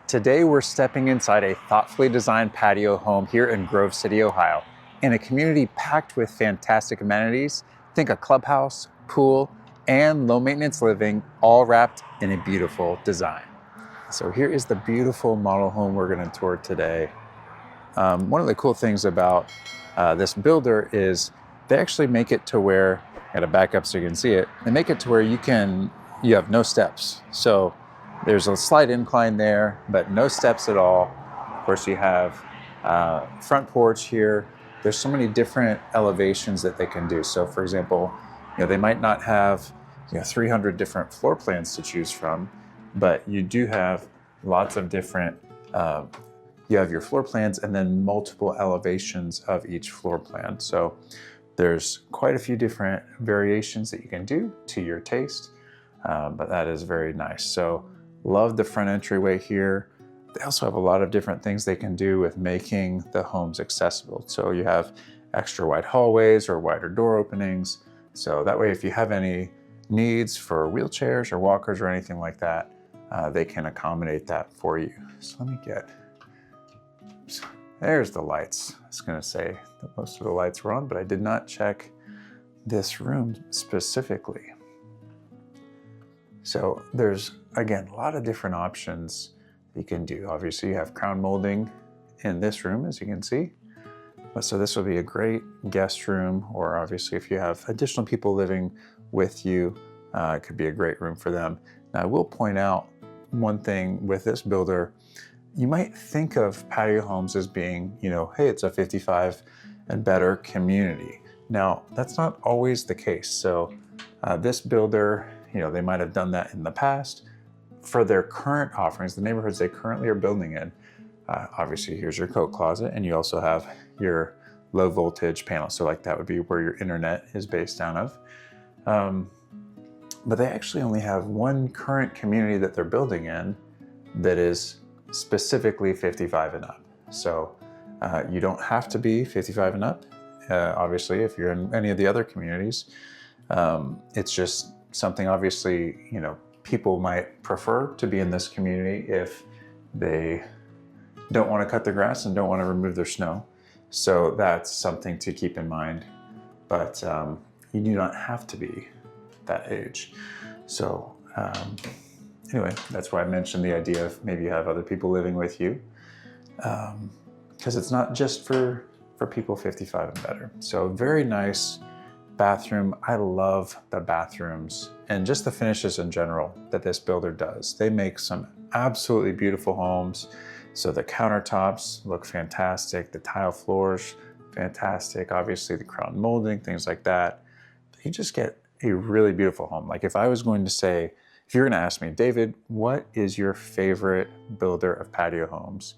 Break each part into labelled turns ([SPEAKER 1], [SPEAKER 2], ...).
[SPEAKER 1] Today we're stepping inside a thoughtfully designed patio home here in Grove City, Ohio, in a community packed with fantastic amenities. Think a clubhouse, pool, and low maintenance living, all wrapped in a beautiful design. So here is the beautiful model home we're going to tour today. One of the cool things about this builder is they actually make it to where, I gotta back up so you can see it, they make it to where you have no steps. So there's a slight incline there, but no steps at all. Of course, you have front porch here. There's so many different elevations that they can do. So for example, they might not have 300 different floor plans to choose from, but you do have lots of different, you have your floor plans and then multiple elevations of each floor plan. So there's quite a few different variations that you can do to your taste, but that is very nice. So love the front entryway here. They also have a lot of different things they can do with making the homes accessible. So you have extra wide hallways or wider door openings. So that way, if you have any needs for wheelchairs or walkers or anything like that, they can accommodate that for you. So let me there's the lights. I was gonna say that most of the lights were on, but I did not check this room specifically. So there's, again, a lot of different options you can do. Obviously you have crown molding in this room, as you can see. So this will be a great guest room, or obviously if you have additional people living with you, it could be a great room for them. Now I will point out one thing with this builder. You might think of patio homes as being, hey, it's a 55 and better community. Now that's not always the case. So this builder, they might have done that in the past. For their current offerings, the neighborhoods they currently are building in, obviously here's your coat closet, and you also have your low voltage panel. So like that would be where your internet is based out of. But they actually only have one current community that they're building in that is specifically 55 and up. So you don't have to be 55 and up. Obviously, if you're in any of the other communities, it's just something obviously, people might prefer to be in this community if they don't want to cut their grass and don't want to remove their snow. So that's something to keep in mind, but you do not have to be that age. So anyway, that's why I mentioned the idea of maybe you have other people living with you, because it's not just for people 55 and better. So very nice bathroom. I love the bathrooms and just the finishes in general that this builder does. They make some absolutely beautiful homes. So the countertops look fantastic. The tile floors, fantastic. Obviously the crown molding, things like that. You just get a really beautiful home. Like if I was going to say, if you're gonna ask me, David, what is your favorite builder of patio homes?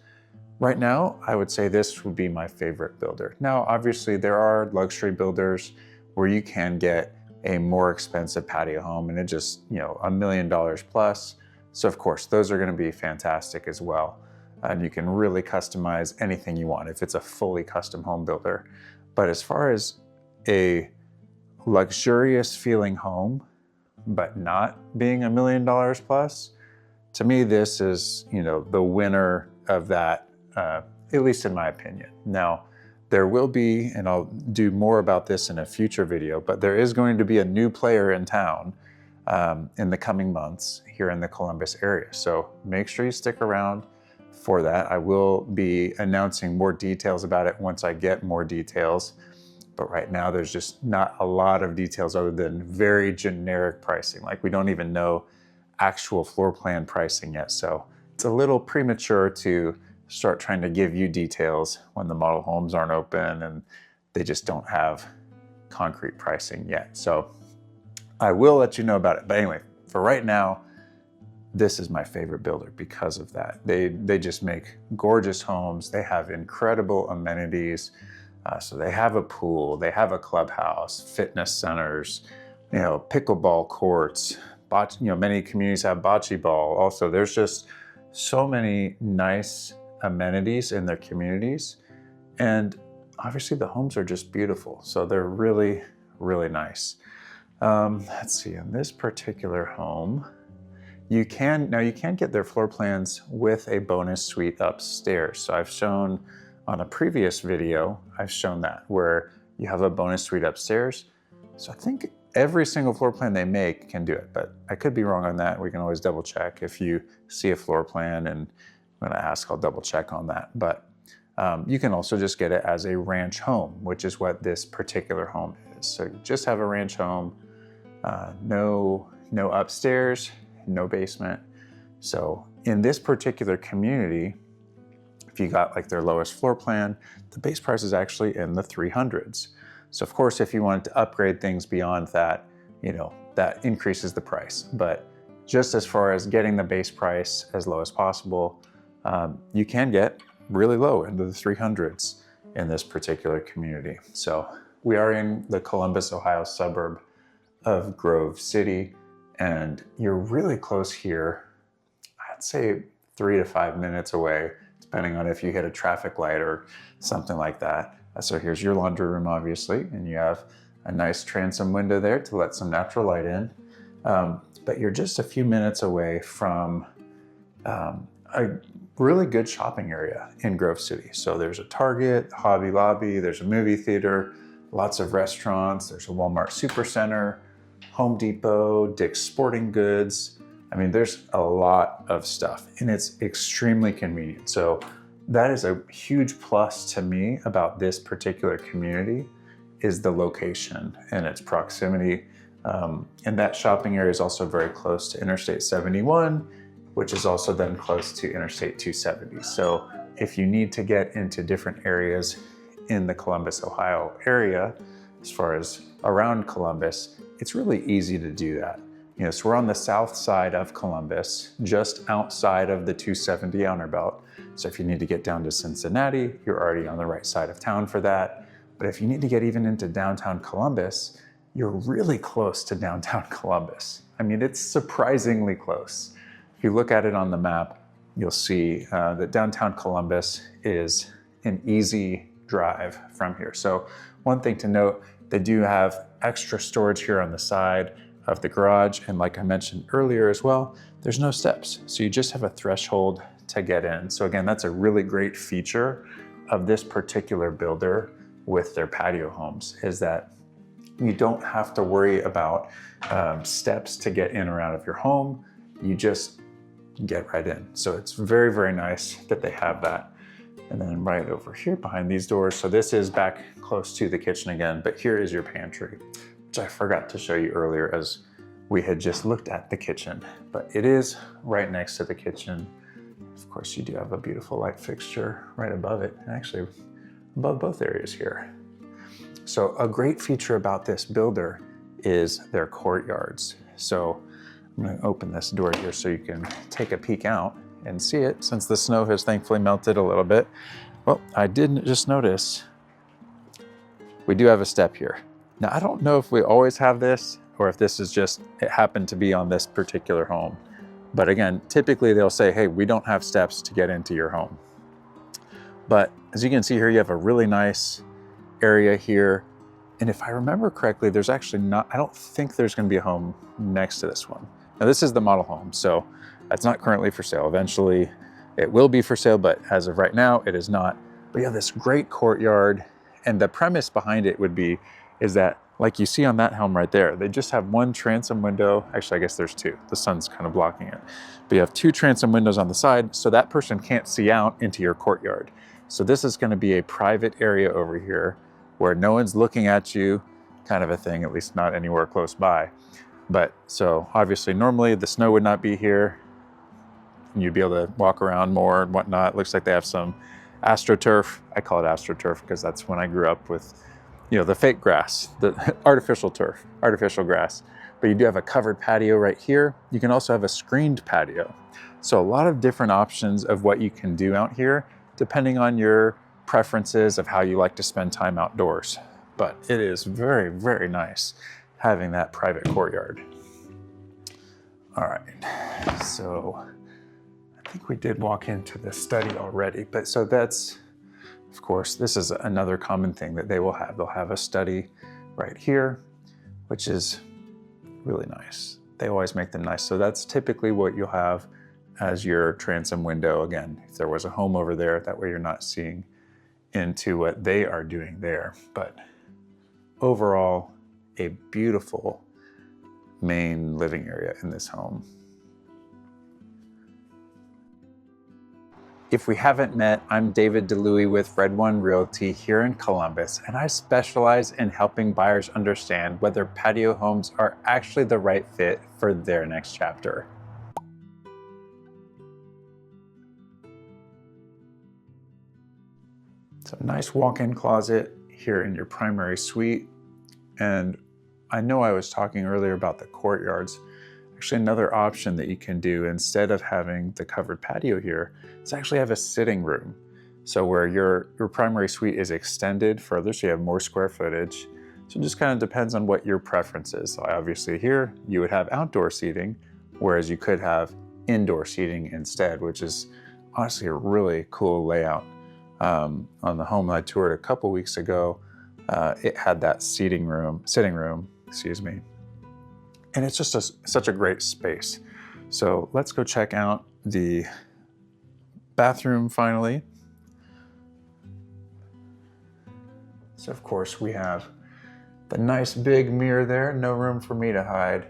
[SPEAKER 1] Right now, I would say this would be my favorite builder. Now, obviously there are luxury builders where you can get a more expensive patio home and it just, $1 million plus. So of course, those are gonna be fantastic as well. And you can really customize anything you want if it's a fully custom home builder. But as far as a luxurious feeling home, but not being $1 million plus, to me, this is, the winner of that, at least in my opinion. Now, there will be, and I'll do more about this in a future video, but there is going to be a new player in town in the coming months here in the Columbus area. So make sure you stick around for that. I will be announcing more details about it once I get more details. But right now there's just not a lot of details other than very generic pricing. Like we don't even know actual floor plan pricing yet. So it's a little premature to start trying to give you details when the model homes aren't open and they just don't have concrete pricing yet. So I will let you know about it. But anyway, for right now, this is my favorite builder because of that. They just make gorgeous homes. They have incredible amenities. So they have a pool, they have a clubhouse, fitness centers, pickleball courts, many communities have bocce ball. Also, there's just so many nice amenities in their communities. And obviously the homes are just beautiful. So they're really, really nice. Let's see, in this particular home, You can get their floor plans with a bonus suite upstairs. So I've shown on a previous video, I've shown that where you have a bonus suite upstairs. So I think every single floor plan they make can do it, but I could be wrong on that. We can always double check. If you see a floor plan and I'm gonna ask, I'll double check on that. But you can also just get it as a ranch home, which is what this particular home is. So you just have a ranch home, no upstairs, no basement. So in this particular community, if you got like their lowest floor plan, the base price is actually in the 300s. So of course, if you wanted to upgrade things beyond that, that increases the price. But just as far as getting the base price as low as possible, you can get really low into the 300s in this particular community. So we are in the Columbus, Ohio suburb of Grove City, and you're really close here. I'd say 3 to 5 minutes away, depending on if you hit a traffic light or something like that. So here's your laundry room, obviously, and you have a nice transom window there to let some natural light in. But you're just a few minutes away from a really good shopping area in Grove City. So there's a Target, Hobby Lobby, there's a movie theater, lots of restaurants, there's a Walmart Supercenter, Home Depot, Dick's Sporting Goods. I mean, there's a lot of stuff and it's extremely convenient. So that is a huge plus to me about this particular community is the location and its proximity. And that shopping area is also very close to Interstate 71, which is also then close to Interstate 270. So if you need to get into different areas in the Columbus, Ohio area, as far as around Columbus, it's really easy to do that. So we're on the south side of Columbus, just outside of the 270 outer belt. So if you need to get down to Cincinnati, you're already on the right side of town for that. But if you need to get even into downtown Columbus, you're really close to downtown Columbus. I mean, it's surprisingly close. If you look at it on the map, you'll see that downtown Columbus is an easy drive from here. So one thing to note, they do have extra storage here on the side of the garage. And like I mentioned earlier as well, there's no steps. So you just have a threshold to get in. So again, that's a really great feature of this particular builder with their patio homes, is that you don't have to worry about steps to get in or out of your home. You just get right in. So it's very, very nice that they have that. And then right over here behind these doors, so this is back close to the kitchen again, but here is your pantry, which I forgot to show you earlier as we had just looked at the kitchen, but it is right next to the kitchen. Of course, you do have a beautiful light fixture right above it, and actually above both areas here. So a great feature about this builder is their courtyards. So I'm going to open this door here so you can take a peek out and see it, since the snow has thankfully melted a little bit. Well, I did just notice we do have a step here. Now, I don't know if we always have this or if this is just, it happened to be on this particular home. But again, typically they'll say, hey, we don't have steps to get into your home. But as you can see here, you have a really nice area here. And if I remember correctly, there's actually not, I don't think there's going to be a home next to this one. Now, this is the model home, so that's not currently for sale. Eventually it will be for sale, but as of right now, it is not. But you have this great courtyard, and the premise behind it is that, like you see on that home right there, they just have one transom window. Actually, I guess there's two. The sun's kind of blocking it. But you have two transom windows on the side, so that person can't see out into your courtyard. So this is going to be a private area over here where no one's looking at you, kind of a thing, at least not anywhere close by. But so obviously normally the snow would not be here. You'd be able to walk around more and whatnot. Looks like they have some AstroTurf. I call it AstroTurf because that's when I grew up with, the fake grass, the artificial turf, artificial grass. But you do have a covered patio right here. You can also have a screened patio. So a lot of different options of what you can do out here, depending on your preferences of how you like to spend time outdoors. But it is very, very nice having that private courtyard. All right, so I think we did walk into the study already, but so that's, of course, this is another common thing that they will have. They'll have a study right here, which is really nice. they always make them nice. So that's typically what you'll have as your transom window. Again, if there was a home over there, that way you're not seeing into what they are doing there. But overall, a beautiful main living area in this home. If we haven't met, I'm David DeLuey with Red One Realty here in Columbus, and I specialize in helping buyers understand whether patio homes are actually the right fit for their next chapter. So nice walk-in closet here in your primary suite. And I know I was talking earlier about the courtyards. Actually, another option that you can do instead of having the covered patio here is actually have a sitting room. So where your primary suite is extended further, so you have more square footage. So it just kind of depends on what your preference is. So obviously here you would have outdoor seating, whereas you could have indoor seating instead, which is honestly a really cool layout. On the home I toured a couple weeks ago, it had that sitting room, excuse me. And it's just such a great space. So let's go check out the bathroom finally. So of course we have the nice big mirror there, no room for me to hide.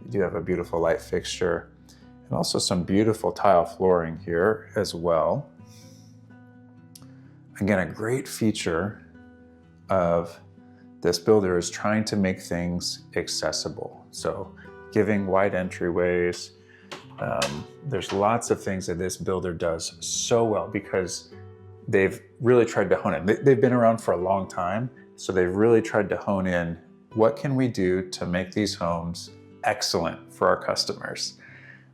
[SPEAKER 1] You do have a beautiful light fixture and also some beautiful tile flooring here as well. Again, a great feature of this builder is trying to make things accessible. So giving wide entryways. There's lots of things that this builder does so well because they've really tried to hone it. They've been around for a long time, so they've really tried to hone in what can we do to make these homes excellent for our customers,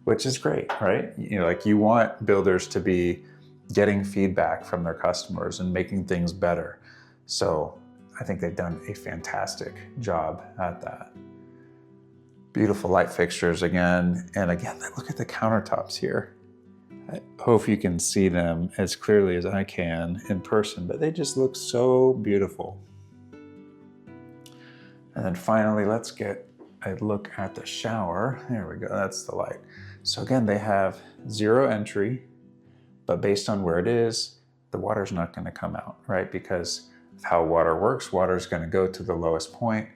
[SPEAKER 1] which is great, right? You know, like you want builders to be getting feedback from their customers and making things better. So I think they've done a fantastic job at that. Beautiful light fixtures again. And again, look at the countertops here. I hope you can see them as clearly as I can in person, but they just look so beautiful. And then finally, let's get a look at the shower. There we go, that's the light. So again, they have 0 entry, but based on where it is, the water's not gonna come out, right? Because of how water works, water is gonna go to the lowest point.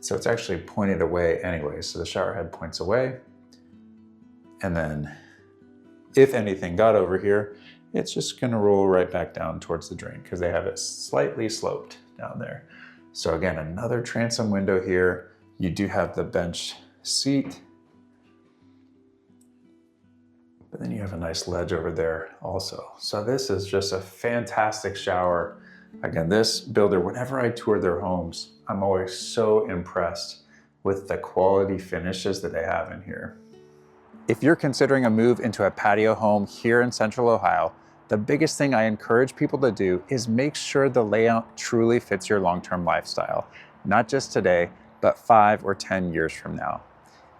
[SPEAKER 1] So it's actually pointed away anyway. So the shower head points away. And then if anything got over here, it's just gonna roll right back down towards the drain because they have it slightly sloped down there. So again, another transom window here. You do have the bench seat, but then you have a nice ledge over there also. So this is just a fantastic shower. Again, this builder, whenever I tour their homes, I'm always so impressed with the quality finishes that they have in here. If you're considering a move into a patio home here in Central Ohio, the biggest thing I encourage people to do is make sure the layout truly fits your long-term lifestyle, not just today, but 5 or 10 years from now.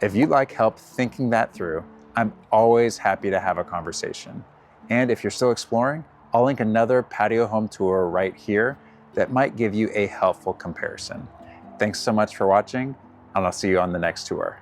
[SPEAKER 1] If you'd like help thinking that through, I'm always happy to have a conversation. And if you're still exploring, I'll link another patio home tour right here that might give you a helpful comparison. Thanks so much for watching, and I'll see you on the next tour.